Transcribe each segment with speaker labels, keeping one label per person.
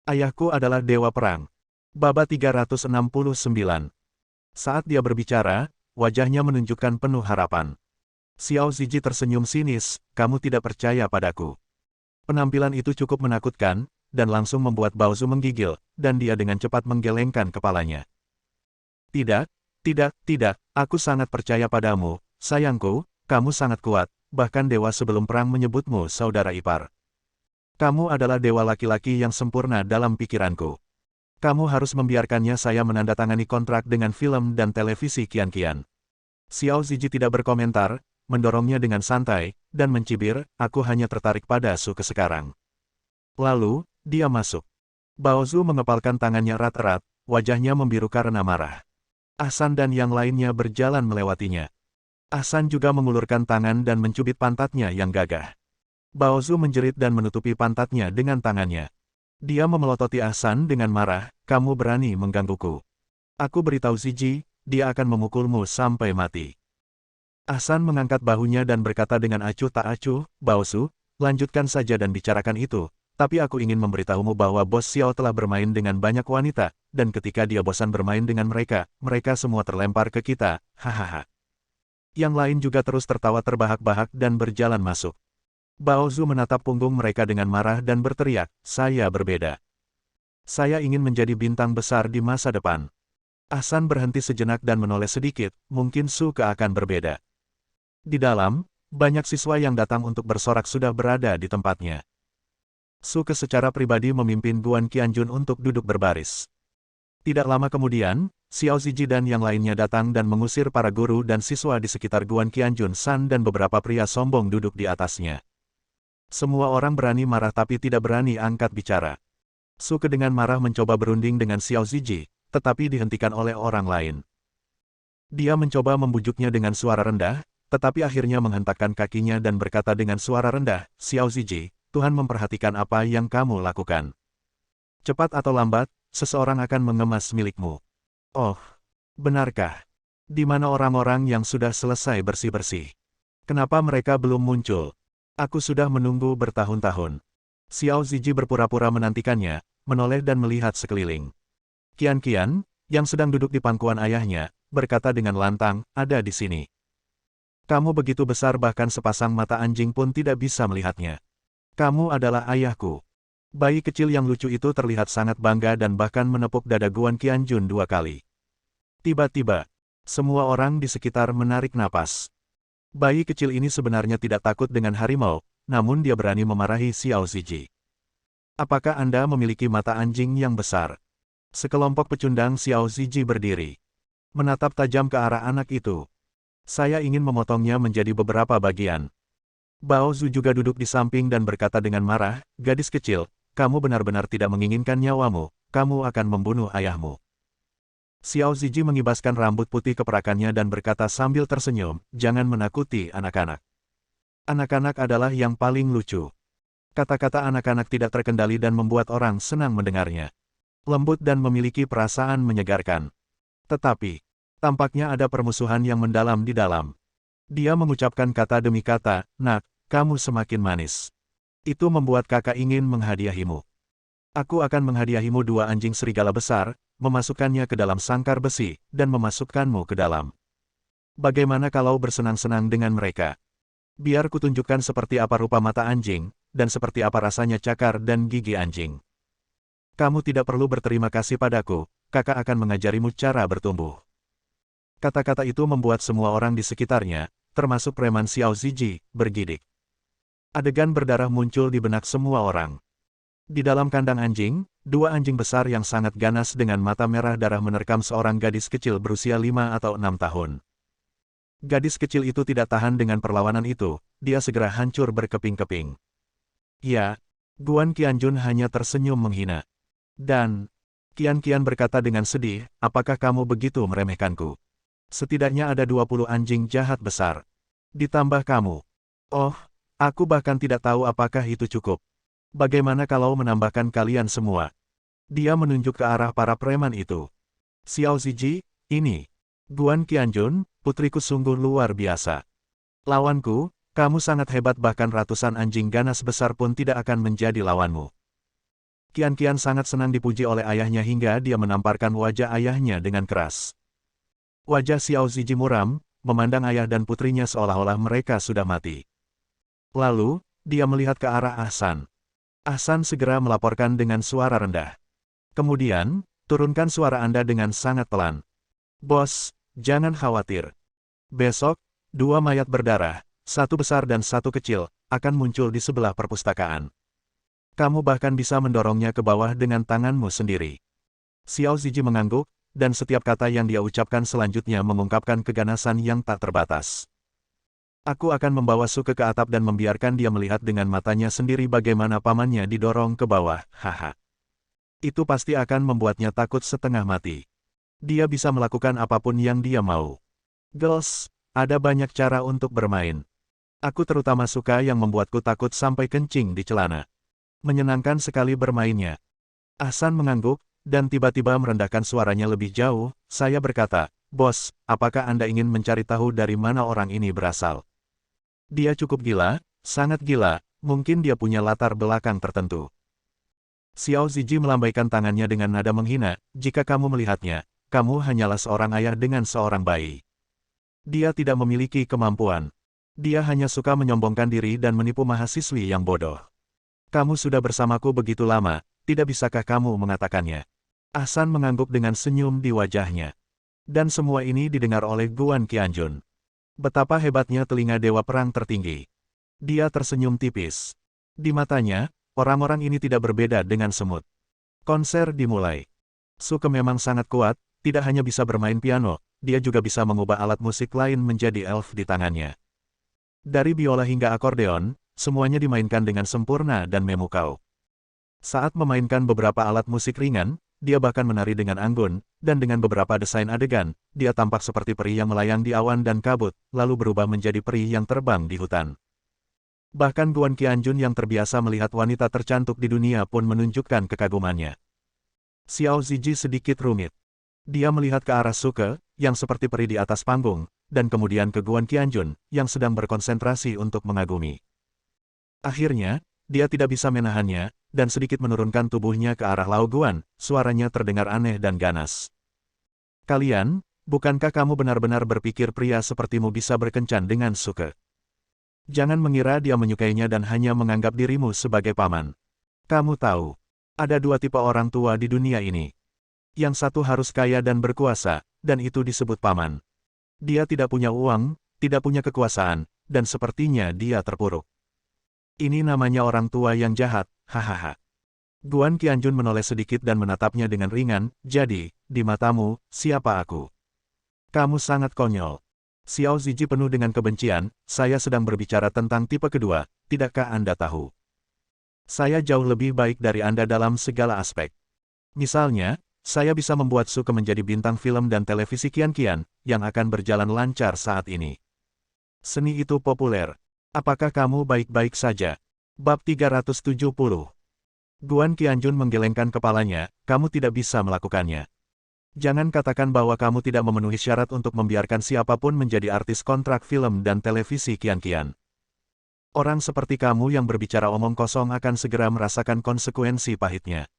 Speaker 1: Ayahku adalah dewa perang. Baba 369. Saat dia berbicara, wajahnya menunjukkan penuh harapan. Xiao Ziji tersenyum sinis, kamu tidak percaya padaku. Penampilan itu cukup menakutkan, dan langsung membuat Baozu menggigil, dan dia dengan cepat menggelengkan kepalanya. Tidak, tidak, aku sangat percaya padamu, sayangku, kamu sangat kuat, bahkan dewa sebelum perang menyebutmu saudara ipar. Kamu adalah dewa laki-laki yang sempurna dalam pikiranku. Kamu harus membiarkannya saya menandatangani kontrak dengan film dan televisi kian-kian. Xiao Ziji tidak berkomentar, mendorongnya dengan santai, dan mencibir, aku hanya tertarik pada Suke sekarang. Lalu, dia masuk. Baozu mengepalkan tangannya erat-erat, wajahnya membiru karena marah. Ahsan dan yang lainnya berjalan melewatinya. Ahsan juga mengulurkan tangan dan mencubit pantatnya yang gagah. Baozu menjerit dan menutupi pantatnya dengan tangannya. Dia memelototi Ahsan dengan marah, kamu berani menggangguku. Aku beritahu Ziji, dia akan memukulmu sampai mati. Ahsan mengangkat bahunya dan berkata dengan acuh tak acuh, Baozu, lanjutkan saja dan bicarakan itu, tapi aku ingin memberitahumu bahwa Bos Xiao telah bermain dengan banyak wanita, dan ketika dia bosan bermain dengan mereka, mereka semua terlempar ke kita, hahaha. Yang lain juga terus tertawa terbahak-bahak dan berjalan masuk. Baozu menatap punggung mereka dengan marah dan berteriak, saya berbeda. Saya ingin menjadi bintang besar di masa depan. Ahsan berhenti sejenak dan menoleh sedikit, mungkin Suke akan berbeda. Di dalam, banyak siswa yang datang untuk bersorak sudah berada di tempatnya. Suke secara pribadi memimpin Guan Qianjun untuk duduk berbaris. Tidak lama kemudian, Xiao Ziji dan yang lainnya datang dan mengusir para guru dan siswa di sekitar Guan Qianjun San dan beberapa pria sombong duduk di atasnya. Semua orang berani marah tapi tidak berani angkat bicara. Suke dengan marah mencoba berunding dengan Xiao Ziji, tetapi dihentikan oleh orang lain. Dia mencoba membujuknya dengan suara rendah, tetapi akhirnya menghentakkan kakinya dan berkata dengan suara rendah, Xiao Ziji, Tuhan memperhatikan apa yang kamu lakukan. Cepat atau lambat, seseorang akan mengemas milikmu. Oh, benarkah? Di mana orang-orang yang sudah selesai bersih-bersih? Kenapa mereka belum muncul? Aku sudah menunggu bertahun-tahun. Xiao Ziji berpura-pura menantikannya, menoleh dan melihat sekeliling. Qian-Qian, yang sedang duduk di pangkuan ayahnya, berkata dengan lantang, ada di sini. Kamu begitu besar bahkan sepasang mata anjing pun tidak bisa melihatnya. Kamu adalah ayahku. Bayi kecil yang lucu itu terlihat sangat bangga dan bahkan menepuk dada Guan Qianjun 2 kali. Tiba-tiba, semua orang di sekitar menarik napas. Bayi kecil ini sebenarnya tidak takut dengan harimau, namun dia berani memarahi Xiao Ziji. Apakah Anda memiliki mata anjing yang besar? Sekelompok pecundang Xiao Ziji berdiri. Menatap tajam ke arah anak itu. Saya ingin memotongnya menjadi beberapa bagian. Baozu juga duduk di samping dan berkata dengan marah, gadis kecil, kamu benar-benar tidak menginginkan nyawamu, kamu akan membunuh ayahmu. Xiao Ziji mengibaskan rambut putih keperakannya dan berkata sambil tersenyum, jangan menakuti anak-anak. Anak-anak adalah yang paling lucu. Kata-kata anak-anak tidak terkendali dan membuat orang senang mendengarnya. Lembut dan memiliki perasaan menyegarkan. Tetapi, tampaknya ada permusuhan yang mendalam di dalam. Dia mengucapkan kata demi kata, nak, kamu semakin manis. Itu membuat kakak ingin menghadiahimu. Aku akan menghadiahimu 2 anjing serigala besar, memasukkannya ke dalam sangkar besi, dan memasukkanmu ke dalam. Bagaimana kalau bersenang-senang dengan mereka? Biar kutunjukkan seperti apa rupa mata anjing, dan seperti apa rasanya cakar dan gigi anjing. Kamu tidak perlu berterima kasih padaku, kakak akan mengajarimu cara bertumbuh. Kata-kata itu membuat semua orang di sekitarnya, termasuk preman Xiao Ziji, bergidik. Adegan berdarah muncul di benak semua orang. Di dalam kandang anjing, 2 anjing besar yang sangat ganas dengan mata merah darah menerkam seorang gadis kecil berusia 5 atau 6 tahun. Gadis kecil itu tidak tahan dengan perlawanan itu, dia segera hancur berkeping-keping. Ya, Guan Qianjun hanya tersenyum menghina. Dan, Qian-Qian berkata dengan sedih, apakah kamu begitu meremehkanku? Setidaknya ada 20 anjing jahat besar. Ditambah kamu. Oh, aku bahkan tidak tahu apakah itu cukup. Bagaimana kalau menambahkan kalian semua? Dia menunjuk ke arah para preman itu. Xiao Ziji, ini. Guan Qianjun, putriku sungguh luar biasa. Lawanku, kamu sangat hebat bahkan ratusan anjing ganas besar pun tidak akan menjadi lawanmu. Qian sangat senang dipuji oleh ayahnya hingga dia menamparkan wajah ayahnya dengan keras. Wajah Xiao Ziji muram, memandang ayah dan putrinya seolah-olah mereka sudah mati. Lalu, dia melihat ke arah Ahsan. Ahsan segera melaporkan dengan suara rendah. Kemudian, turunkan suara Anda dengan sangat pelan. Bos, jangan khawatir. Besok, 2 mayat berdarah, 1 besar dan 1 kecil, akan muncul di sebelah perpustakaan. Kamu bahkan bisa mendorongnya ke bawah dengan tanganmu sendiri. Xiao Ziji mengangguk, dan setiap kata yang dia ucapkan selanjutnya mengungkapkan keganasan yang tak terbatas. Aku akan membawa Suke ke atap dan membiarkan dia melihat dengan matanya sendiri bagaimana pamannya didorong ke bawah, haha. Itu pasti akan membuatnya takut setengah mati. Dia bisa melakukan apapun yang dia mau. Girls, ada banyak cara untuk bermain. Aku terutama suka yang membuatku takut sampai kencing di celana. Menyenangkan sekali bermainnya. Ahsan mengangguk, dan tiba-tiba merendahkan suaranya lebih jauh. Saya berkata, Bos, apakah Anda ingin mencari tahu dari mana orang ini berasal? Dia cukup gila, sangat gila, mungkin dia punya latar belakang tertentu. Xiao Ziji melambaikan tangannya dengan nada menghina, jika kamu melihatnya, kamu hanyalah seorang ayah dengan seorang bayi. Dia tidak memiliki kemampuan. Dia hanya suka menyombongkan diri dan menipu mahasiswi yang bodoh. Kamu sudah bersamaku begitu lama, tidak bisakah kamu mengatakannya? Ahsan mengangguk dengan senyum di wajahnya. Dan semua ini didengar oleh Guan Qianjun. Betapa hebatnya telinga dewa perang tertinggi. Dia tersenyum tipis. Di matanya, orang-orang ini tidak berbeda dengan semut. Konser dimulai. Suke memang sangat kuat, tidak hanya bisa bermain piano, dia juga bisa mengubah alat musik lain menjadi elf di tangannya. Dari biola hingga akordeon, semuanya dimainkan dengan sempurna dan memukau. Saat memainkan beberapa alat musik ringan, dia bahkan menari dengan anggun, dan dengan beberapa desain adegan, dia tampak seperti peri yang melayang di awan dan kabut, lalu berubah menjadi peri yang terbang di hutan. Bahkan Guan Qianjun yang terbiasa melihat wanita tercantik di dunia pun menunjukkan kekagumannya. Xiao Ziji sedikit rumit. Dia melihat ke arah Suke, yang seperti peri di atas panggung, dan kemudian ke Guan Qianjun, yang sedang berkonsentrasi untuk mengagumi. Akhirnya, dia tidak bisa menahannya, dan sedikit menurunkan tubuhnya ke arah Lao Guan, suaranya terdengar aneh dan ganas. Kalian, bukankah kamu benar-benar berpikir pria sepertimu bisa berkencan dengan Suke? Jangan mengira dia menyukainya dan hanya menganggap dirimu sebagai paman. Kamu tahu, ada 2 tipe orang tua di dunia ini. Yang satu harus kaya dan berkuasa, dan itu disebut paman. Dia tidak punya uang, tidak punya kekuasaan, dan sepertinya dia terpuruk. Ini namanya orang tua yang jahat, hahaha. Guan Qianjun menoleh sedikit dan menatapnya dengan ringan, jadi, di matamu, siapa aku? Kamu sangat konyol. Xiao Ziji penuh dengan kebencian, saya sedang berbicara tentang tipe kedua, tidakkah Anda tahu? Saya jauh lebih baik dari Anda dalam segala aspek. Misalnya, saya bisa membuat Suke menjadi bintang film dan televisi Qian-Qian, yang akan berjalan lancar saat ini. Seni itu populer. Apakah kamu baik-baik saja? Bab 370. Guan Qianjun menggelengkan kepalanya, kamu tidak bisa melakukannya. Jangan katakan bahwa kamu tidak memenuhi syarat untuk membiarkan siapapun menjadi artis kontrak film dan televisi Qian-Qian. Orang seperti kamu yang berbicara omong kosong akan segera merasakan konsekuensi pahitnya.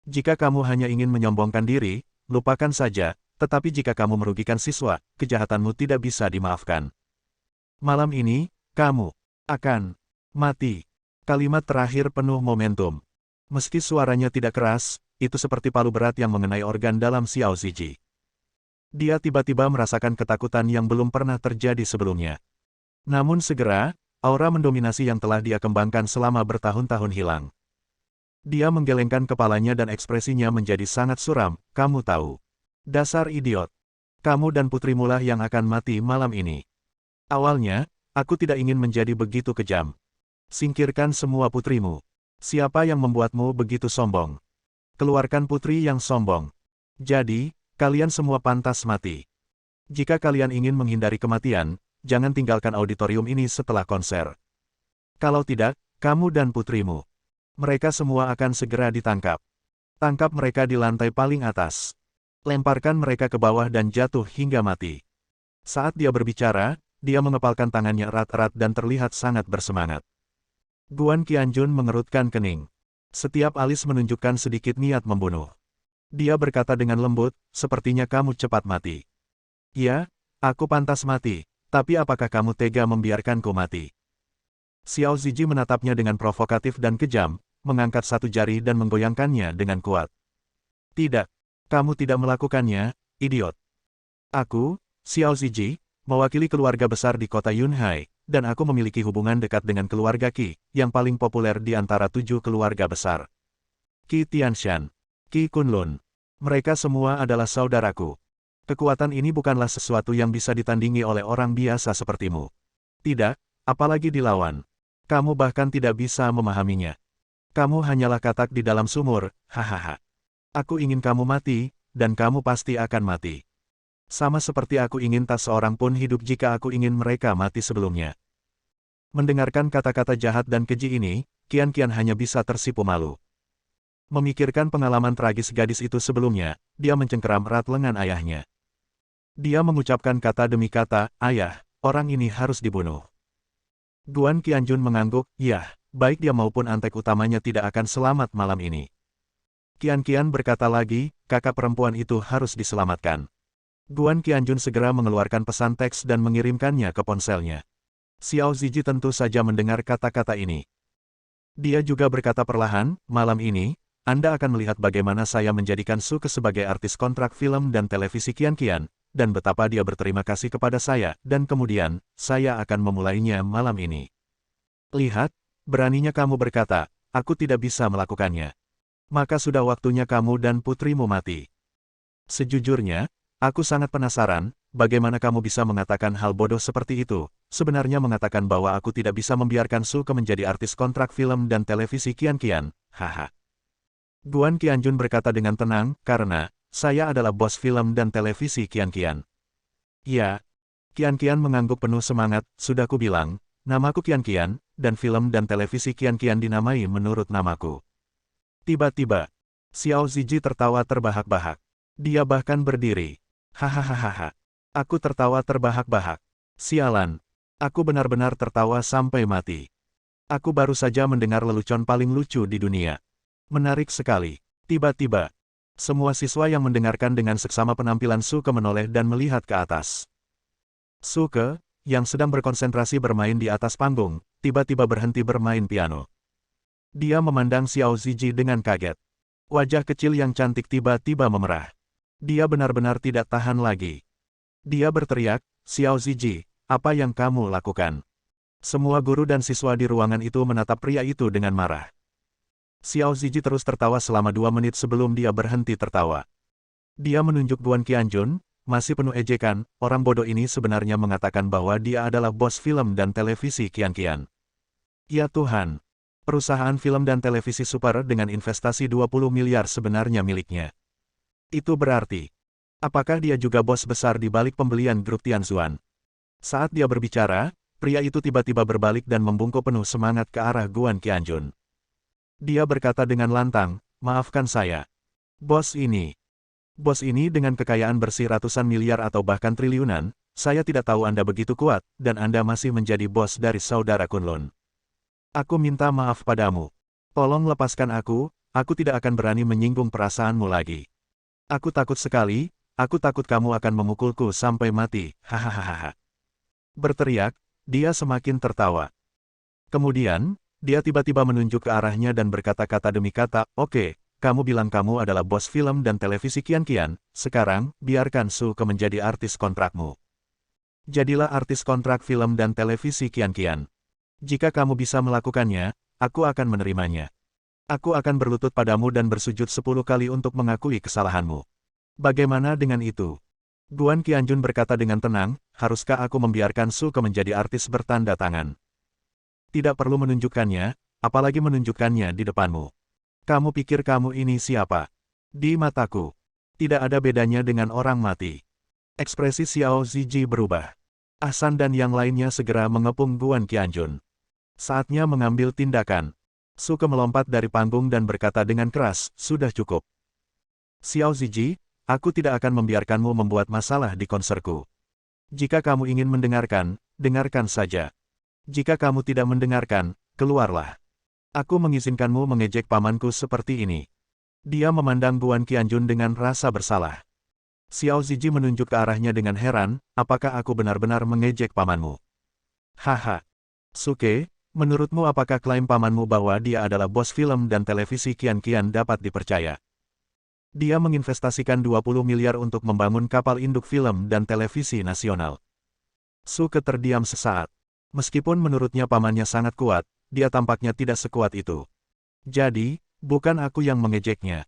Speaker 1: Jika kamu hanya ingin menyombongkan diri, lupakan saja, tetapi jika kamu merugikan siswa, kejahatanmu tidak bisa dimaafkan. Malam ini, kamu akan mati. Kalimat terakhir penuh momentum. Meski suaranya tidak keras, itu seperti palu berat yang mengenai organ dalam Xiao Ziji. Dia tiba-tiba merasakan ketakutan yang belum pernah terjadi sebelumnya. Namun segera, aura mendominasi yang telah dia kembangkan selama bertahun-tahun hilang. Dia menggelengkan kepalanya dan ekspresinya menjadi sangat suram, kamu tahu. Dasar idiot. Kamu dan putrimu lah yang akan mati malam ini. Awalnya, aku tidak ingin menjadi begitu kejam. Singkirkan semua putrimu. Siapa yang membuatmu begitu sombong? Keluarkan putri yang sombong. Jadi, kalian semua pantas mati. Jika kalian ingin menghindari kematian, jangan tinggalkan auditorium ini setelah konser. Kalau tidak, kamu dan putrimu. Mereka semua akan segera ditangkap. Tangkap mereka di lantai paling atas. Lemparkan mereka ke bawah dan jatuh hingga mati. Saat dia berbicara, dia mengepalkan tangannya erat-erat dan terlihat sangat bersemangat. Guan Qianjun mengerutkan kening. Setiap alis menunjukkan sedikit niat membunuh. Dia berkata dengan lembut, sepertinya kamu cepat mati. Ya, aku pantas mati, tapi apakah kamu tega membiarkanku mati? Xiao Ziji menatapnya dengan provokatif dan kejam, mengangkat satu jari dan menggoyangkannya dengan kuat. Tidak, kamu tidak melakukannya, idiot. Aku, Xiao Ziji, mewakili keluarga besar di kota Yunhai, dan aku memiliki hubungan dekat dengan keluarga Qi, yang paling populer di antara 7 keluarga besar. Qi Tianshan, Qi Kunlun. Mereka semua adalah saudaraku. Kekuatan ini bukanlah sesuatu yang bisa ditandingi oleh orang biasa sepertimu. Tidak, apalagi dilawan. Kamu bahkan tidak bisa memahaminya. Kamu hanyalah katak di dalam sumur, hahaha. Aku ingin kamu mati, dan kamu pasti akan mati. Sama seperti aku ingin tak seorang pun hidup jika aku ingin mereka mati sebelumnya. Mendengarkan kata-kata jahat dan keji ini, Qian hanya bisa tersipu malu. Memikirkan pengalaman tragis gadis itu sebelumnya, dia mencengkeram erat lengan ayahnya. Dia mengucapkan kata demi kata, ayah, orang ini harus dibunuh. Guan Qianjun mengangguk, yah, baik dia maupun antek utamanya tidak akan selamat malam ini. Qian berkata lagi, kakak perempuan itu harus diselamatkan. Guan Qianjun segera mengeluarkan pesan teks dan mengirimkannya ke ponselnya. Xiao Ziji tentu saja mendengar kata-kata ini. Dia juga berkata perlahan, malam ini, Anda akan melihat bagaimana saya menjadikan Suke sebagai artis kontrak film dan televisi Qian, dan betapa dia berterima kasih kepada saya, dan kemudian, saya akan memulainya malam ini. Lihat, beraninya kamu berkata, aku tidak bisa melakukannya. Maka sudah waktunya kamu dan putrimu mati. Sejujurnya, aku sangat penasaran, bagaimana kamu bisa mengatakan hal bodoh seperti itu, sebenarnya mengatakan bahwa aku tidak bisa membiarkan Suke menjadi artis kontrak film dan televisi Qian, haha. Guan Qianjun berkata dengan tenang, karena, saya adalah bos film dan televisi Qian. Ya. Qian mengangguk penuh semangat, sudah ku bilang, namaku Qian, dan film dan televisi Qian dinamai menurut namaku. Tiba-tiba, Xiao Ziji tertawa terbahak-bahak. Dia bahkan berdiri. Hahaha. Aku tertawa terbahak-bahak. Sialan. Aku benar-benar tertawa sampai mati. Aku baru saja mendengar lelucon paling lucu di dunia. Menarik sekali. Tiba-tiba, semua siswa yang mendengarkan dengan seksama penampilan Suke menoleh dan melihat ke atas. Suke, yang sedang berkonsentrasi bermain di atas panggung, tiba-tiba berhenti bermain piano. Dia memandang Xiao Ziji dengan kaget. Wajah kecil yang cantik tiba-tiba memerah. Dia benar-benar tidak tahan lagi. Dia berteriak, Xiao Ziji, apa yang kamu lakukan? Semua guru dan siswa di ruangan itu menatap pria itu dengan marah. Xiao Ziji terus tertawa selama 2 menit sebelum dia berhenti tertawa. Dia menunjuk Guan Qianjun, masih penuh ejekan, orang bodoh ini sebenarnya mengatakan bahwa dia adalah bos film dan televisi Qian. Ya Tuhan, perusahaan film dan televisi super dengan investasi 20 miliar sebenarnya miliknya. Itu berarti, apakah dia juga bos besar di balik pembelian grup Tianzuan? Saat dia berbicara, pria itu tiba-tiba berbalik dan membungkuk penuh semangat ke arah Guan Qianjun. Dia berkata dengan lantang, maafkan saya. Bos ini dengan kekayaan bersih ratusan miliar atau bahkan triliunan, saya tidak tahu Anda begitu kuat, dan Anda masih menjadi bos dari saudara Kunlun. Aku minta maaf padamu. Tolong lepaskan aku tidak akan berani menyinggung perasaanmu lagi. Aku takut sekali, aku takut kamu akan memukulku sampai mati, hahaha. Berteriak, dia semakin tertawa. Kemudian, dia tiba-tiba menunjuk ke arahnya dan berkata-kata demi kata, oke, kamu bilang kamu adalah bos film dan televisi Qian, sekarang, biarkan Suke menjadi artis kontrakmu. Jadilah artis kontrak film dan televisi Qian. Jika kamu bisa melakukannya, aku akan menerimanya. Aku akan berlutut padamu dan bersujud 10 kali untuk mengakui kesalahanmu. Bagaimana dengan itu? Guan Qianjun berkata dengan tenang, haruskah aku membiarkan Suke menjadi artis bertanda tangan? Tidak perlu menunjukkannya, apalagi menunjukkannya di depanmu. Kamu pikir kamu ini siapa? Di mataku, tidak ada bedanya dengan orang mati. Ekspresi Xiao Ziji berubah. Ahsan dan yang lainnya segera mengepung Guan Qianjun. Saatnya mengambil tindakan. Suke melompat dari panggung dan berkata dengan keras, sudah cukup. Xiao Ziji, aku tidak akan membiarkanmu membuat masalah di konserku. Jika kamu ingin mendengarkan, dengarkan saja. Jika kamu tidak mendengarkan, keluarlah. Aku mengizinkanmu mengejek pamanku seperti ini. Dia memandang Guan Qianjun dengan rasa bersalah. Xiao Ziji menunjuk ke arahnya dengan heran, apakah aku benar-benar mengejek pamanmu? Haha. Suke, menurutmu apakah klaim pamanmu bahwa dia adalah bos film dan televisi Qian-Qian dapat dipercaya? Dia menginvestasikan 20 miliar untuk membangun kapal induk film dan televisi nasional. Suke terdiam sesaat. Meskipun menurutnya pamannya sangat kuat, dia tampaknya tidak sekuat itu. Jadi, bukan aku yang mengejeknya.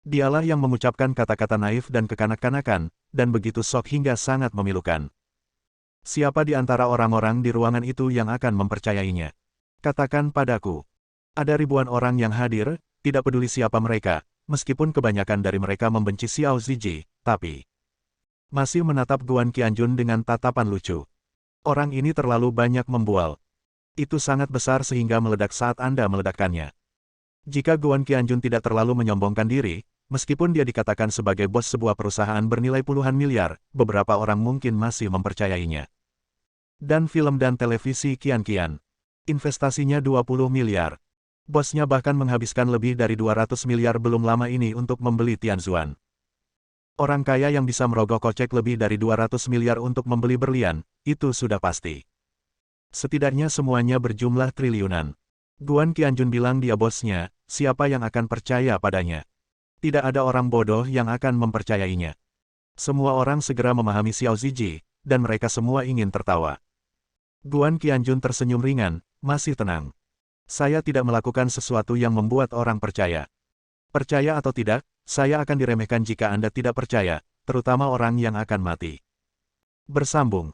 Speaker 1: Dialah yang mengucapkan kata-kata naif dan kekanak-kanakan, dan begitu sok hingga sangat memilukan. Siapa di antara orang-orang di ruangan itu yang akan mempercayainya? Katakan padaku. Ada ribuan orang yang hadir, tidak peduli siapa mereka, meskipun kebanyakan dari mereka membenci Xiao Ziji, tapi masih menatap Guan Qianjun dengan tatapan lucu. Orang ini terlalu banyak membual. Itu sangat besar sehingga meledak saat Anda meledakkannya. Jika Guan Qianjun tidak terlalu menyombongkan diri, meskipun dia dikatakan sebagai bos sebuah perusahaan bernilai puluhan miliar, beberapa orang mungkin masih mempercayainya. Dan film dan televisi Qian-Qian. Investasinya 20 miliar. Bosnya bahkan menghabiskan lebih dari 200 miliar belum lama ini untuk membeli Tianzuan. Orang kaya yang bisa merogoh kocek lebih dari 200 miliar untuk membeli berlian, itu sudah pasti. Setidaknya semuanya berjumlah triliunan. Guan Qianjun bilang dia bosnya, siapa yang akan percaya padanya? Tidak ada orang bodoh yang akan mempercayainya. Semua orang segera memahami Xiao Ziji, dan mereka semua ingin tertawa. Guan Qianjun tersenyum ringan, masih tenang. Saya tidak melakukan sesuatu yang membuat orang percaya. Percaya atau tidak, saya akan diremehkan jika Anda tidak percaya, terutama orang yang akan mati. Bersambung.